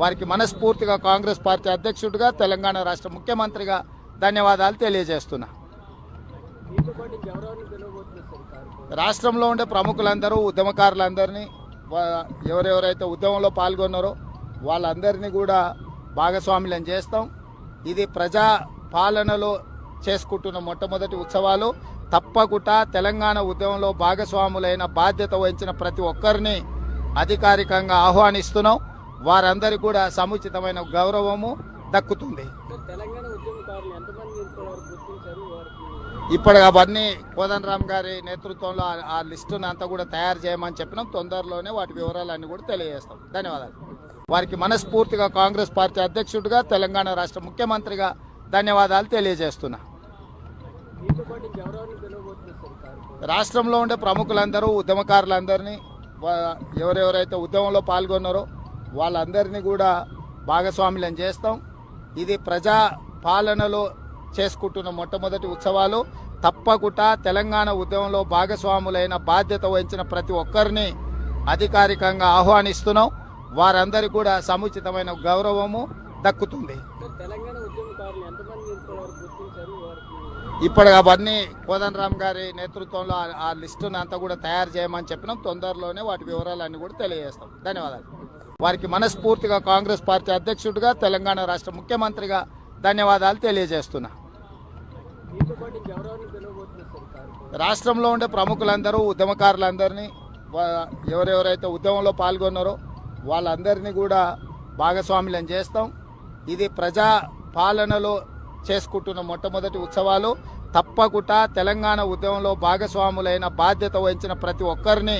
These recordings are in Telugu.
వారికి మనస్ఫూర్తిగా కాంగ్రెస్ పార్టీ అధ్యక్షుడిగా తెలంగాణ రాష్ట్ర ముఖ్యమంత్రిగా ధన్యవాదాలు తెలియజేస్తున్నా. రాష్ట్రంలో ఉండే ప్రముఖులందరూ ఉద్యమకారులందరినీ ఎవరెవరైతే ఉద్యమంలో పాల్గొన్నారో వాళ్ళందరినీ కూడా భాగస్వాములను చేస్తాం. ఇది ప్రజా పాలనలో చేసుకుంటున్న మొట్టమొదటి ఉత్సవాలు. తప్పకుండా తెలంగాణ ఉద్యమంలో భాగస్వాములైన బాధ్యత వహించిన ప్రతి ఒక్కరిని అధికారికంగా ఆహ్వానిస్తున్నాం. వారందరికీ కూడా సముచితమైన గౌరవము దక్కుతుంది. ఇప్పుడు అవన్నీ కోదండరామ్ గారి నేతృత్వంలో ఆ లిస్టును అంతా కూడా తయారు చేయమని చెప్పినాం. తొందరలోనే వాటి వివరాలన్నీ కూడా తెలియజేస్తాం. ధన్యవాదాలు. వారికి మనస్ఫూర్తిగా కాంగ్రెస్ పార్టీ అధ్యక్షుడిగా తెలంగాణ రాష్ట్ర ముఖ్యమంత్రిగా ధన్యవాదాలు తెలియజేస్తున్నా. రాష్ట్రంలో ఉండే ప్రముఖులందరూ ఉద్యమకారులందరినీ ఎవరెవరైతే ఉద్యమంలో పాల్గొన్నారో వాళ్ళందరినీ కూడా భాగస్వాములను చేస్తాం. ఇది ప్రజా పాలనలో చేసుకుంటున్న మొట్టమొదటి ఉత్సవాలు. తప్పకుండా తెలంగాణ ఉద్యమంలో భాగస్వాములైన బాధ్యత వహించిన ప్రతి ఒక్కరిని అధికారికంగా ఆహ్వానిస్తున్నాం. వారందరికీ కూడా సముచితమైన గౌరవము దక్కుతుంది. ఇప్పుడు అవన్నీ కోదండరామ్ గారి నేతృత్వంలో ఆ లిస్టును అంతా కూడా తయారు చేయమని చెప్పినాం. తొందరలోనే వాటి వివరాలన్నీ కూడా తెలియజేస్తాం. ధన్యవాదాలు. వారికి మనస్ఫూర్తిగా కాంగ్రెస్ పార్టీ అధ్యక్షుడిగా తెలంగాణ రాష్ట్ర ముఖ్యమంత్రిగా ధన్యవాదాలు తెలియజేస్తున్నా. రాష్ట్రంలో ఉండే ప్రముఖులందరూ ఉద్యమకారులందరినీ ఎవరెవరైతే ఉద్యమంలో పాల్గొన్నారో వాళ్ళందరినీ కూడా భాగస్వాములను చేస్తాం. ఇది ప్రజా పాలనలో చేసుకుంటున్న మొట్టమొదటి ఉత్సవాలు. తప్పకుండా తెలంగాణ ఉద్యమంలో భాగస్వాములైన బాధ్యత వహించిన ప్రతి ఒక్కరిని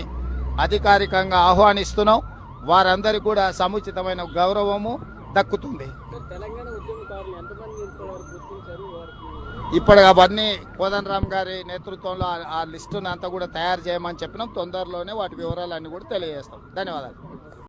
అధికారికంగా ఆహ్వానిస్తున్నాం. వారందరికీ కూడా సముచితమైన గౌరవము దక్కుతుంది. ఇప్పుడు అవన్నీ కోదండరామ్ గారి నేతృత్వంలో ఆ లిస్టును అంతా కూడా తయారు చేయమని చెప్పినాం. తొందరలోనే వాటి వివరాలన్నీ కూడా తెలియజేస్తాం. ధన్యవాదాలు.